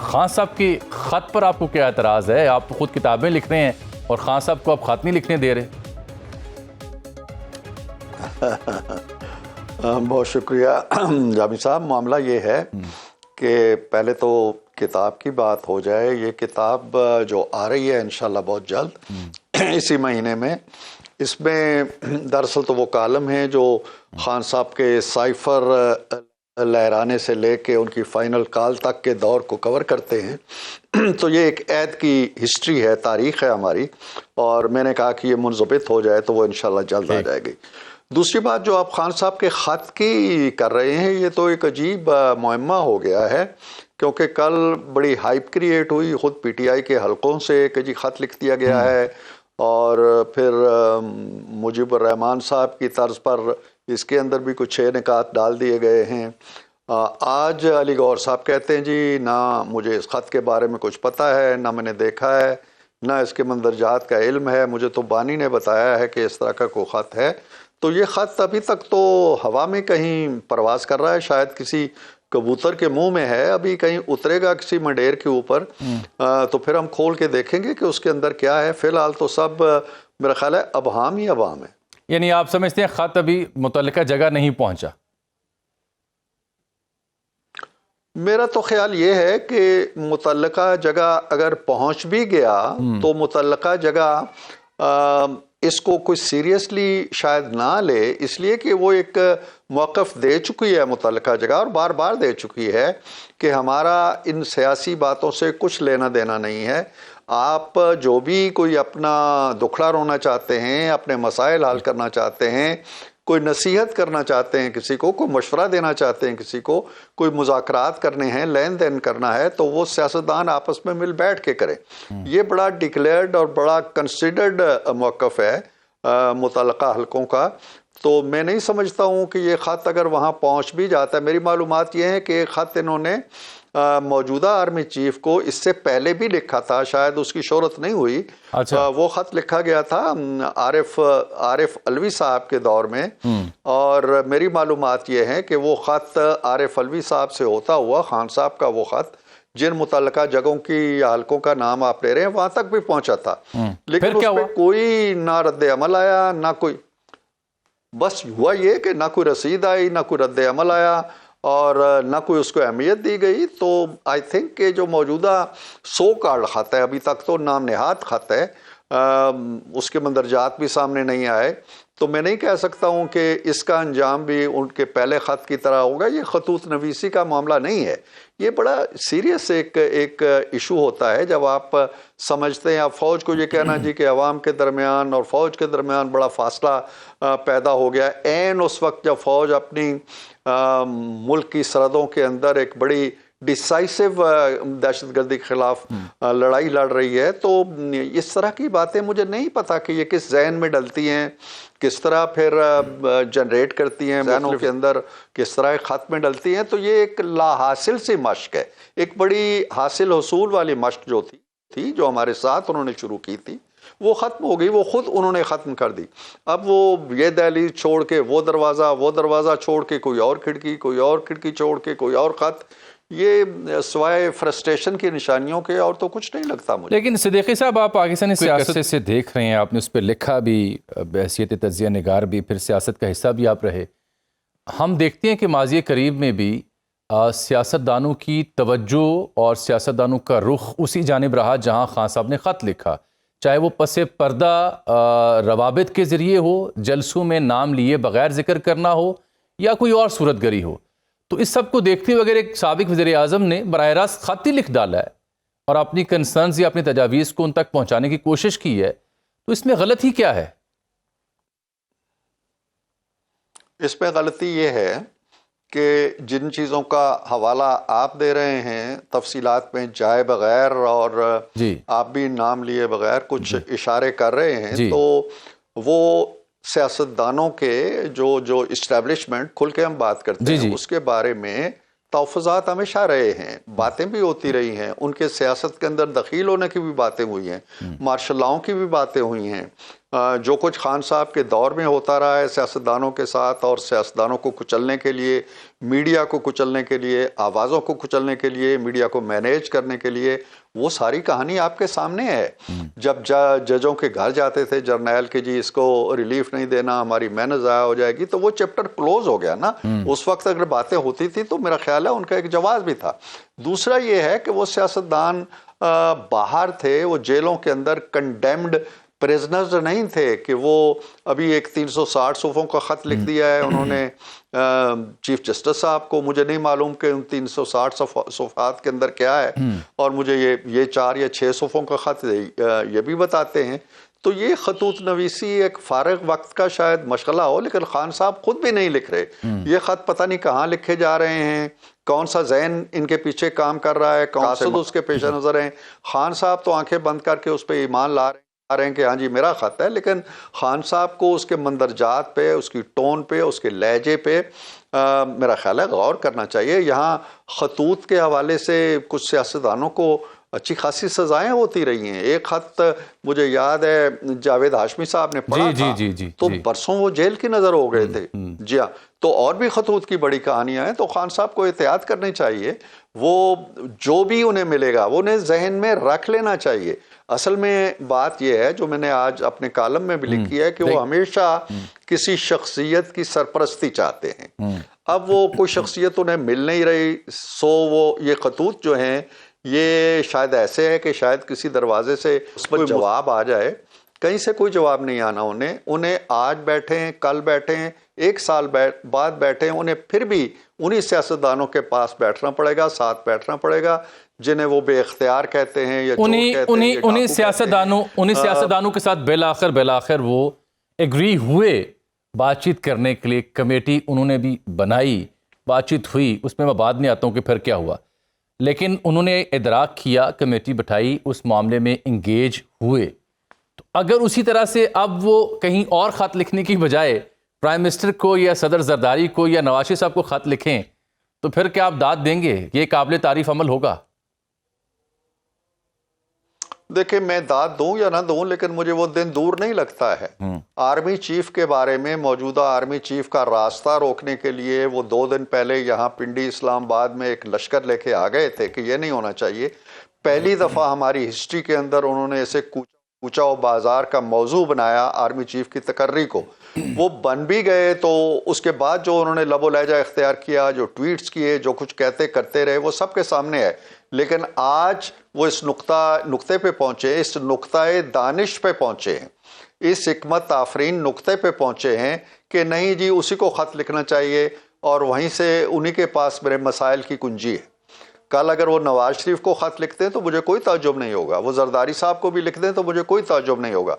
खान साहब की ख़त पर आपको क्या एतराज़ है? आप खुद किताबें लिख रहे हैं और खान साहब को आप ख़त नहीं लिखने दे रहे। बहुत शुक्रिया जामी साहब। मामला ये है कि पहले तो किताब की बात हो जाए। ये किताब जो आ रही है इंशाल्लाह बहुत जल्द इसी महीने में, इसमें दरअसल तो वो कालम है जो खान साहब के साइफर लहराने से लेके उनकी फाइनल कॉल तक के दौर को कवर करते हैं। तो ये एक ऐद की हिस्ट्री है, तारीख़ है हमारी, और मैंने कहा कि ये मुंज़बित हो जाए तो वो इंशाल्लाह जल्द आ जाएगी। दूसरी बात जो आप खान साहब के ख़त की कर रहे हैं, ये तो एक अजीब मुअम्मा हो गया है, क्योंकि कल बड़ी हाइप क्रिएट हुई खुद पीटीआई के हलकों से कि जी ख़त लिख दिया गया है, और फिर मुजीबुर रहमान साहब की तर्ज पर इसके अंदर भी कुछ 6 निकात डाल दिए गए हैं। आज अली गौहर साहब कहते हैं जी ना मुझे इस ख़त के बारे में कुछ पता है, ना मैंने देखा है, ना इसके मंदरजात का इल्म है, मुझे तो बानी ने बताया है कि इस तरह का कोई ख़त है। तो ये ख़त अभी तक तो हवा में कहीं परवाज़ कर रहा है, शायद किसी कबूतर के मुंह में है, अभी कहीं उतरेगा किसी मंडेर के ऊपर, तो फिर हम खोल के देखेंगे कि उसके अंदर क्या है। फ़िलहाल तो सब मेरा ख्याल है अबहाम ही अबहाम है। यानी आप समझते हैं ख़त अभी मुतल्लिका जगह नहीं पहुंचा? मेरा तो ख्याल ये है कि मुतल्लिका जगह अगर पहुंच भी गया तो मुतल्लिका जगह इसको कोई सीरियसली शायद ना ले, इसलिए कि वो एक मौक़िफ़ दे चुकी है मुतल्लिका जगह, और बार बार दे चुकी है कि हमारा इन सियासी बातों से कुछ लेना देना नहीं है। आप जो भी कोई अपना दुखड़ा रोना चाहते हैं, अपने मसाइल हल करना चाहते हैं, कोई नसीहत करना चाहते हैं किसी को, कोई मशवरा देना चाहते हैं किसी को, कोई मुज़ाकरात करने हैं, लेन देन करना है, तो वो सियासतदान आपस में मिल बैठ के करें। ये बड़ा डिक्लेयर्ड और बड़ा कंसिडर्ड मौक़िफ़ है मुतल्लिका हलकों का। तो मैं नहीं समझता हूँ कि ये ख़त अगर वहाँ पहुँच भी जाता है, मेरी मालूमात ये है कि ख़त इन्होंने मौजूदा आर्मी चीफ को इससे पहले भी लिखा था, शायद उसकी शोहरत नहीं हुई। अच्छा। वो ख़त लिखा गया था आरिफ अलवी साहब के दौर में, और मेरी मालूमात ये है कि वो ख़त आरिफ अलवी साहब से होता हुआ खान साहब का वो ख़त जिन मुतल्लिका जगहों की हलकों का नाम आप ले रहे हैं वहां तक भी पहुंचा था, लेकिन उस पर कोई ना रद्द अमल आया, ना कोई, बस हुआ ये कि ना कोई रसीद आई, ना कोई रद्द अमल आया, और ना कोई उसको अहमियत दी गई। तो आई थिंक कि जो मौजूदा सो कार्ड ख़त है, अभी तक तो नाम नहाद ख़त है, उसके मंदरजात भी सामने नहीं आए, तो मैं नहीं कह सकता हूँ कि इसका अंजाम भी उनके पहले ख़त की तरह होगा। ये खतूत नवीसी का मामला नहीं है, ये बड़ा सीरियस एक इशू होता है जब आप समझते हैं, आप फ़ौज को ये कहना जी कि अवाम के दरमियान और फ़ौज के दरमियान बड़ा फासला पैदा हो गया। ऐन उस वक्त जब फ़ौज अपनी मुल्क की सरहदों के अंदर एक बड़ी डिसाइसिव दहशतगर्दी के खिलाफ लड़ाई लड़ रही है, तो इस तरह की बातें मुझे नहीं पता कि ये किस जहन में डलती हैं, किस तरह फिर जनरेट करती हैं जहनों के अंदर, किस तरह ख़त में डलती हैं। तो ये एक लाहासिल सी मश्क है, एक बड़ी हासिल हसूल वाली मश्क जो थी जो हमारे साथ उन्होंने शुरू की थी, वो ख़त्म हो गई, वो खुद उन्होंने ख़त्म कर दी। अब वो ये दहलीज छोड़ के वो दरवाज़ा छोड़ के कोई और खिड़की छोड़ के कोई और ख़त, ये सिवाय फ्रस्ट्रेशन की निशानियों के और तो कुछ नहीं लगता मुझे। लेकिन सिद्दीकी साहब, आप पाकिस्तानी सियासत से देख रहे हैं, आपने उस पर लिखा भी, बहैसियत तज़किया निगार भी, फिर सियासत का हिस्सा भी आप रहे। हम देखते हैं कि माज़ी करीब में भी सियासतदानों की तवज्जो और सियासतदानों का रुख उसी जानिब रहा जहाँ खान साहब ने ख़त लिखा, चाहे वो पसे पर्दा रवाबित के ज़रिए हो, जलसों में नाम लिए बग़ैर ज़िक्र करना हो, या कोई और सूरतगरी हो। तो इस सब को देखते हुए अगर एक साबिक़ वज़ीर-ए-आज़म ने बराह रास्त ख़त ही लिख डाला है और अपनी कंसर्न्स या अपनी तजावीज़ को उन तक पहुँचाने की कोशिश की है, तो इसमें गलती क्या है? इसमें गलती ये है कि जिन चीज़ों का हवाला आप दे रहे हैं तफसीलात में जाए बगैर, और आप भी नाम लिए बगैर कुछ इशारे कर रहे हैं, तो वो सियासतदानों के जो इस्टेब्लिशमेंट, खुल के हम बात करते हैं उसके बारे में तहफ़्फ़ुज़ात हमेशा रहे हैं, बातें भी होती रही हैं, उनके सियासत के अंदर दखील होने की भी बातें हुई हैं, मार्शल लॉ की भी बातें हुई हैं, जो कुछ खान साहब के दौर में होता रहा है सियासतदानों के साथ, और सियासतदानों को कुचलने के लिए, मीडिया को कुचलने के लिए, आवाज़ों को कुचलने के लिए, मीडिया को मैनेज करने के लिए, वो सारी कहानी आपके सामने है। जब जजों के घर जाते थे जर्नैल के, जी इसको रिलीफ नहीं देना, हमारी मेहनत ज़ाया हो जाएगी, तो वो चैप्टर क्लोज हो गया ना। उस वक्त अगर बातें होती थी तो मेरा ख्याल है उनका एक जवाब भी था। दूसरा ये है कि वो सियासतदान बाहर थे, वो जेलों के अंदर कंडेम्ड प्रिजनर्स नहीं थे कि वो अभी एक 360 सफ़ों का ख़त लिख दिया है उन्होंने चीफ जस्टिस साहब को। मुझे नहीं मालूम कि उन 360 सफ़ात के अंदर क्या है, और मुझे ये 4 या 6 सफ़ों का ख़त ये भी बताते हैं। तो ये खतूत नवीसी एक फारग वक्त का शायद मशगला हो, लेकिन खान साहब खुद भी नहीं लिख रहे। ये ख़त पता नहीं कहाँ लिखे जा रहे हैं, कौन सा जहन इनके पीछे काम कर रहा है, कौन से उसके पेश नज़र हैं। खान साहब तो आंखें बंद करके उस पर ईमान ला रहे हैं कि हाँ जी मेरा ख़त है, लेकिन खान साहब को उसके मंदरजात पे, उसकी टोन पे, उसके लहजे पे मेरा ख्याल है गौर करना चाहिए। यहाँ खतूत के हवाले से कुछ सियासतदानों को अच्छी खासी सजाएं होती रही हैं। एक खत मुझे याद है जावेद हाशमी साहब ने पढ़ा था, तो बरसों वो जेल की नज़र हो गए थे। जी हाँ, तो और भी खतूत की बड़ी कहानियां हैं। तो खान साहब को एहतियात करनी चाहिए, वो जो भी उन्हें मिलेगा वो उन्हें जहन में रख लेना चाहिए। असल में बात यह है, जो मैंने आज अपने कालम में भी लिखी है, कि वो हमेशा किसी शख्सियत की सरपरस्ती चाहते हैं। अब वो कोई शख्सियत उन्हें मिल नहीं रही, सो वो ये खतूत जो हैं ये शायद ऐसे है कि शायद किसी दरवाजे से उस पर जवाब आ जाए। कहीं से कोई जवाब नहीं आना उन्हें आज बैठे हैं, कल बैठे हैं, 1 साल बाद बैठे हैं, उन्हें फिर भी उन्हीं सियासतदानों के पास बैठना पड़ेगा, साथ बैठना पड़ेगा जिन्हें वो बेख्तियार कहते हैं या उन्हीं सियासतदानों के साथ बेलाखिर वो एग्री हुए बातचीत करने के लिए। कमेटी उन्होंने भी बनाई, बातचीत हुई, उसमें मैं बाद में आता हूँ कि फिर क्या हुआ, लेकिन उन्होंने इदराक किया, कमेटी बिठाई, उस मामले में इंगेज हुए। तो अगर उसी तरह से अब वो कहीं और ख़त लिखने की बजाय प्राइम मिनिस्टर को या सदर जरदारी को या नवाज शरीफ साहब को ख़त लिखें, तो फिर क्या आप दाद देंगे? ये काबिल तारीफ अमल होगा? देखिए, मैं दाद दूं या ना दूं, लेकिन मुझे वो दिन दूर नहीं लगता है। आर्मी चीफ के बारे में, मौजूदा आर्मी चीफ का रास्ता रोकने के लिए वो 2 दिन पहले यहाँ पिंडी इस्लामाबाद में एक लश्कर लेके आ गए थे कि ये नहीं होना चाहिए। पहली दफ़ा हमारी हिस्ट्री के अंदर उन्होंने ऐसे कूचा व बाजार का मौजू बनाया आर्मी चीफ की तकर्री को। वो बन भी गए, तो उसके बाद जो उन्होंने लबो लहजा इख्तियार किया, जो ट्वीट्स किए, जो कुछ कहते करते रहे, वो सबके सामने है। लेकिन आज वो इस नुक्ते पे पहुंचे, इस नुक्ताए दानिश पे पहुंचे हैं, इस हिकमत आफरीन नुक्ते पे पहुंचे हैं कि नहीं जी उसी को ख़त लिखना चाहिए, और वहीं से उन्हीं के पास मेरे मसाइल की कुंजी है। कल अगर वो नवाज शरीफ को ख़त लिखते हैं तो मुझे कोई ताज्जुब नहीं होगा, वो जरदारी साहब को भी लिख दें तो मुझे कोई ताज्जुब नहीं होगा।